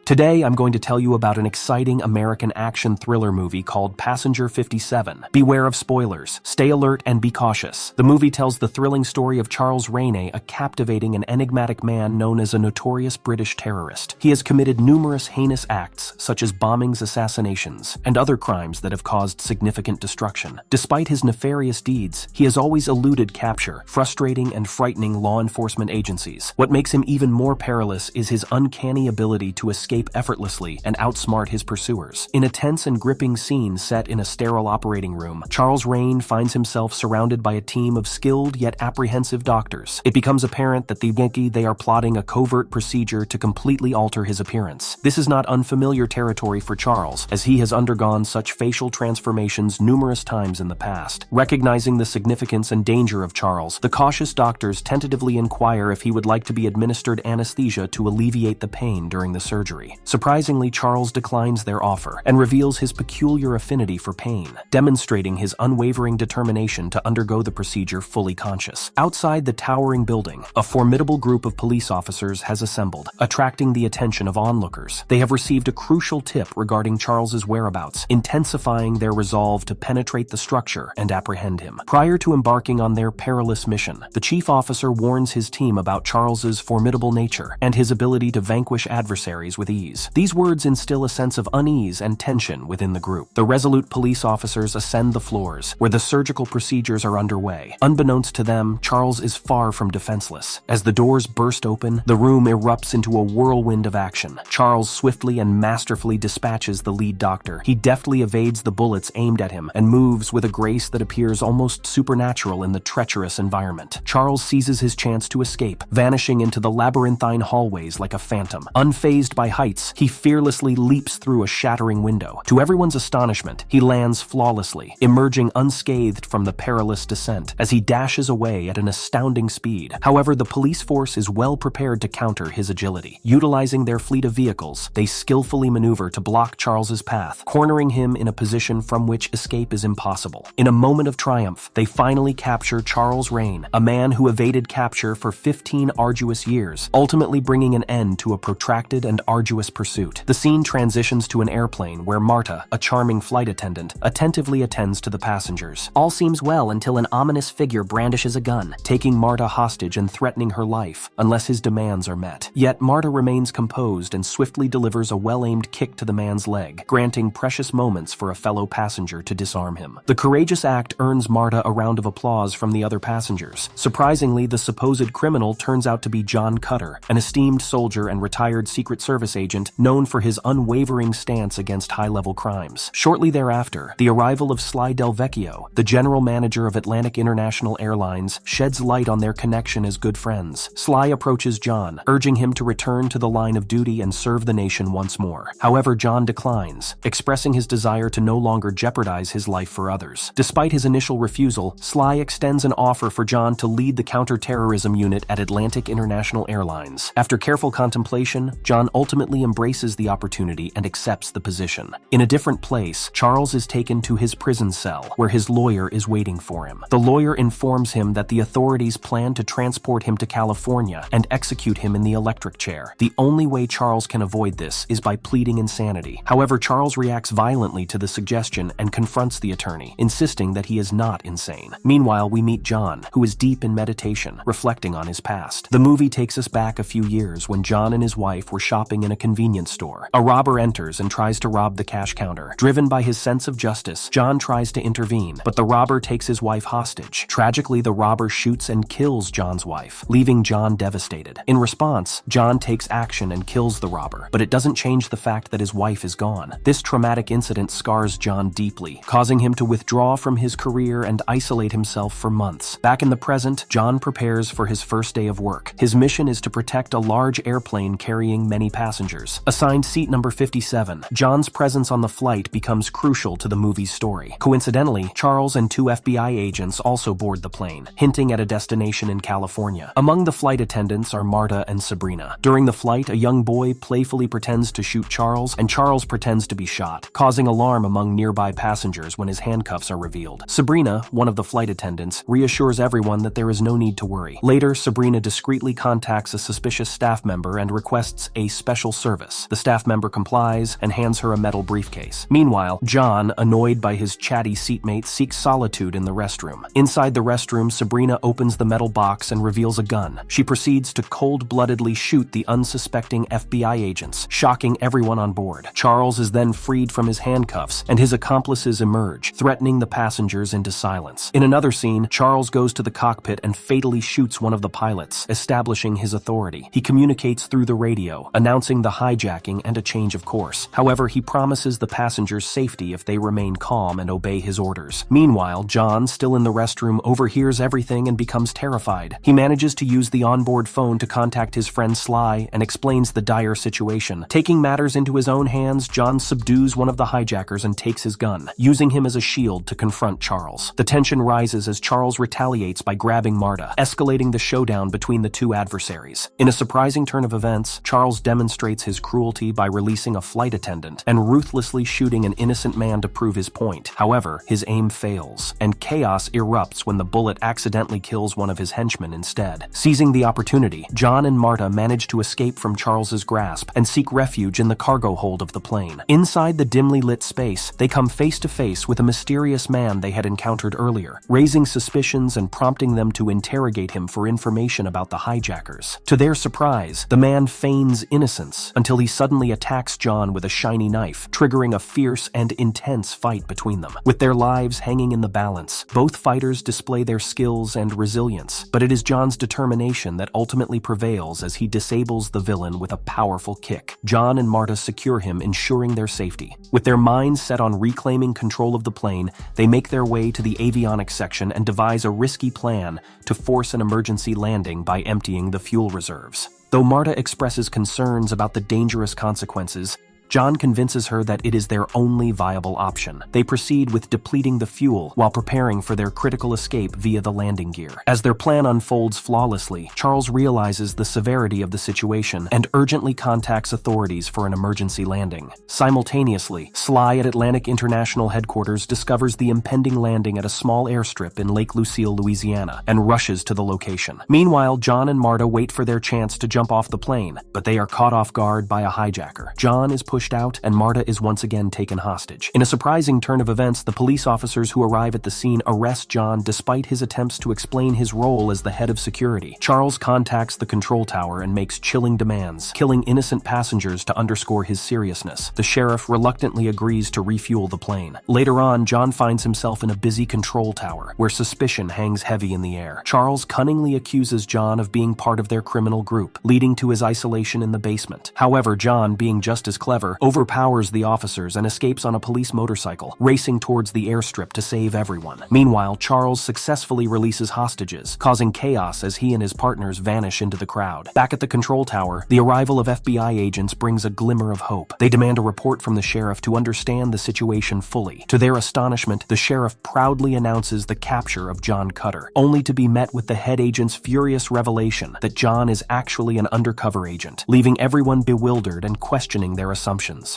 Today, I'm going to tell you about an exciting American action thriller movie called Passenger 57. Beware of spoilers, stay alert, and be cautious. The movie tells the thrilling story of Charles Rainey, a captivating and enigmatic man known as a notorious British terrorist. He has committed numerous heinous acts, such as bombings, assassinations, and other crimes that have caused significant destruction. Despite his nefarious deeds, he has always eluded capture, frustrating and frightening law enforcement agencies. What makes him even more perilous is his uncanny ability to escape effortlessly and outsmart his pursuers. In a tense and gripping scene set in a sterile operating room, Charles Rainey finds himself surrounded by a team of skilled yet apprehensive doctors. It becomes apparent that they are plotting a covert procedure to completely alter his appearance. This is not unfamiliar territory for Charles, as he has undergone such facial transformations numerous times in the past. Recognizing the significance and danger of Charles, the cautious doctors tentatively inquire if he would like to be administered anesthesia to alleviate the pain during the surgery. Surprisingly, Charles declines their offer and reveals his peculiar affinity for pain, demonstrating his unwavering determination to undergo the procedure fully conscious. Outside the towering building, a formidable group of police officers has assembled, attracting the attention of onlookers. They have received a crucial tip regarding Charles's whereabouts, intensifying their resolve to penetrate the structure and apprehend him. Prior to embarking on their perilous mission, the chief officer warns his team about Charles's formidable nature and his ability to vanquish adversaries with ease. These words instill a sense of unease and tension within the group. The resolute police officers ascend the floors, where the surgical procedures are underway. Unbeknownst to them, Charles is far from defenseless. As the doors burst open, the room erupts into a whirlwind of action. Charles swiftly and masterfully dispatches the lead doctor. He deftly evades the bullets aimed at him and moves with a grace that appears almost supernatural in the treacherous environment. Charles seizes his chance to escape, vanishing into the labyrinthine hallways like a phantom. Unfazed by heights, he fearlessly leaps through a shattering window. To everyone's astonishment, he lands flawlessly, emerging unscathed from the perilous descent as he dashes away at an astounding speed. However, the police force is well prepared to counter his agility. Utilizing their fleet of vehicles, they skillfully maneuver to block Charles's path, cornering him in a position from which escape is impossible. In a moment of triumph, they finally capture Charles Rainey, a man who evaded capture for 15 arduous years, ultimately bringing an end to a protracted and arduous pursuit. The scene transitions to an airplane where Marta, a charming flight attendant, attentively attends to the passengers. All seems well until an ominous figure brandishes a gun, taking Marta hostage and threatening her life unless his demands are met. Yet Marta remains composed and swiftly delivers a well-aimed kick to the man's leg, granting precious moments for a fellow passenger to disarm him. The courageous act earns Marta a round of applause from the other passengers. Surprisingly, the supposed criminal turns out to be John Cutter, an esteemed soldier and retired Secret Service agent known for his unwavering stance against high-level crimes. Shortly thereafter, the arrival of Sly Del Vecchio, the general manager of Atlantic International Airlines, sheds light on their connection as good friends. Sly approaches John, urging him to return to the line of duty and serve the nation once more. However, John declines, expressing his desire to no longer jeopardize his life for others. Despite his initial refusal, Sly extends an offer for John to lead the counterterrorism unit at Atlantic International Airlines. After careful contemplation, John ultimately embraces the opportunity and accepts the position. In a different place, Charles is taken to his prison cell, where his lawyer is waiting for him. The lawyer informs him that the authorities plan to transport him to California and execute him in the electric chair. The only way Charles can avoid this is by pleading insanity. However, Charles reacts violently to the suggestion and confronts the attorney, insisting that he is not insane. Meanwhile, we meet John, who is deep in meditation, reflecting on his past. The movie takes us back a few years when John and his wife were shopping in a convenience store. A robber enters and tries to rob the cash counter. Driven by his sense of justice, John tries to intervene, but the robber takes his wife hostage. Tragically, the robber shoots and kills John's wife, leaving John devastated. In response, John takes action and kills the robber, but it doesn't change the fact that his wife is gone. This traumatic incident scars John deeply, causing him to withdraw from his career and isolate himself for months. Back in the present, John prepares for his first day of work. His mission is to protect a large airplane carrying many passengers. Assigned seat number 57, John's presence on the flight becomes crucial to the movie's story. Coincidentally, Charles and 2 FBI agents also board the plane, hinting at a destination in California. Among the flight attendants are Marta and Sabrina. During the flight, a young boy playfully pretends to shoot Charles, and Charles pretends to be shot, causing alarm among nearby passengers when his handcuffs are revealed. Sabrina, one of the flight attendants, reassures everyone that there is no need to worry. Later, Sabrina discreetly contacts a suspicious staff member and requests a special service. The staff member complies and hands her a metal briefcase. Meanwhile, John, annoyed by his chatty seatmate, seeks solitude in the restroom. Inside the restroom, Sabrina opens the metal box and reveals a gun. She proceeds to cold-bloodedly shoot the unsuspecting FBI agents, shocking everyone on board. Charles is then freed from his handcuffs, and his accomplices emerge, threatening the passengers into silence. In another scene, Charles goes to the cockpit and fatally shoots one of the pilots, establishing his authority. He communicates through the radio, announcing the hijacking and a change of course. However, he promises the passengers safety if they remain calm and obey his orders. Meanwhile, John, still in the restroom, overhears everything and becomes terrified. He manages to use the onboard phone to contact his friend Sly and explains the dire situation. Taking matters into his own hands, John subdues one of the hijackers and takes his gun, using him as a shield to confront Charles. The tension rises as Charles retaliates by grabbing Marta, escalating the showdown between the two adversaries. In a surprising turn of events, Charles demonstrates his cruelty by releasing a flight attendant and ruthlessly shooting an innocent man to prove his point. However, his aim fails, and chaos erupts when the bullet accidentally kills one of his henchmen instead. Seizing the opportunity, John and Marta manage to escape from Charles's grasp and seek refuge in the cargo hold of the plane. Inside the dimly lit space, they come face to face with a mysterious man they had encountered earlier, raising suspicions and prompting them to interrogate him for information about the hijackers. To their surprise, the man feigns innocence until he suddenly attacks John with a shiny knife, triggering a fierce and intense fight between them. With their lives hanging in the balance, both fighters display their skills and resilience, but it is John's determination that ultimately prevails as he disables the villain with a powerful kick. John and Marta secure him, ensuring their safety. With their minds set on reclaiming control of the plane, they make their way to the avionics section and devise a risky plan to force an emergency landing by emptying the fuel reserves. Though Marta expresses concerns about the dangerous consequences, John convinces her that it is their only viable option. They proceed with depleting the fuel while preparing for their critical escape via the landing gear. As their plan unfolds flawlessly, Charles realizes the severity of the situation and urgently contacts authorities for an emergency landing. Simultaneously, Sly at Atlantic International Headquarters discovers the impending landing at a small airstrip in Lake Lucille, Louisiana, and rushes to the location. Meanwhile, John and Marta wait for their chance to jump off the plane, but they are caught off guard by a hijacker. John is pushed out, and Marta is once again taken hostage. In a surprising turn of events, the police officers who arrive at the scene arrest John despite his attempts to explain his role as the head of security. Charles contacts the control tower and makes chilling demands, killing innocent passengers to underscore his seriousness. The sheriff reluctantly agrees to refuel the plane. Later on, John finds himself in a busy control tower, where suspicion hangs heavy in the air. Charles cunningly accuses John of being part of their criminal group, leading to his isolation in the basement. However, John, being just as clever, overpowers the officers and escapes on a police motorcycle, racing towards the airstrip to save everyone. Meanwhile, Charles successfully releases hostages, causing chaos as he and his partners vanish into the crowd. Back at the control tower, the arrival of FBI agents brings a glimmer of hope. They demand a report from the sheriff to understand the situation fully. To their astonishment, the sheriff proudly announces the capture of John Cutter, only to be met with the head agent's furious revelation that John is actually an undercover agent, leaving everyone bewildered and questioning their assumptions.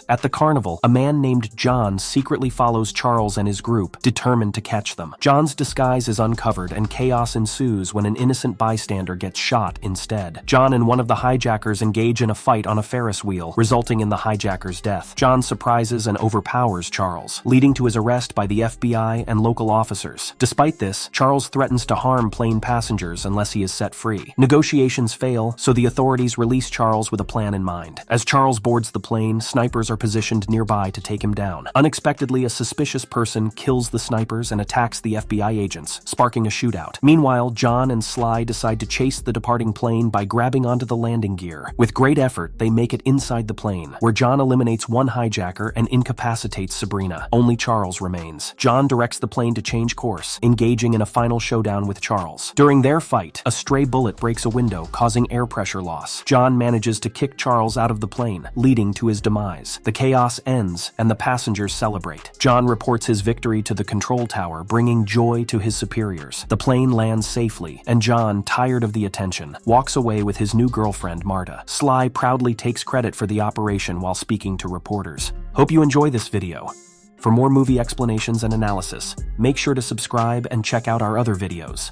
At the carnival, a man named John secretly follows Charles and his group, determined to catch them. John's disguise is uncovered and chaos ensues when an innocent bystander gets shot instead. John and one of the hijackers engage in a fight on a Ferris wheel, resulting in the hijacker's death. John surprises and overpowers Charles, leading to his arrest by the FBI and local officers. Despite this, Charles threatens to harm plane passengers unless he is set free. Negotiations fail, so the authorities release Charles with a plan in mind. As Charles boards the plane, snipers are positioned nearby to take him down. Unexpectedly, a suspicious person kills the snipers and attacks the FBI agents, sparking a shootout. Meanwhile, John and Sly decide to chase the departing plane by grabbing onto the landing gear. With great effort, they make it inside the plane, where John eliminates one hijacker and incapacitates Sabrina. Only Charles remains. John directs the plane to change course, engaging in a final showdown with Charles. During their fight, a stray bullet breaks a window, causing air pressure loss. John manages to kick Charles out of the plane, leading to his demise. The chaos ends, and the passengers celebrate. John reports his victory to the control tower, bringing joy to his superiors. The plane lands safely, and John, tired of the attention, walks away with his new girlfriend, Marta. Sly proudly takes credit for the operation while speaking to reporters. Hope you enjoy this video. For more movie explanations and analysis, make sure to subscribe and check out our other videos.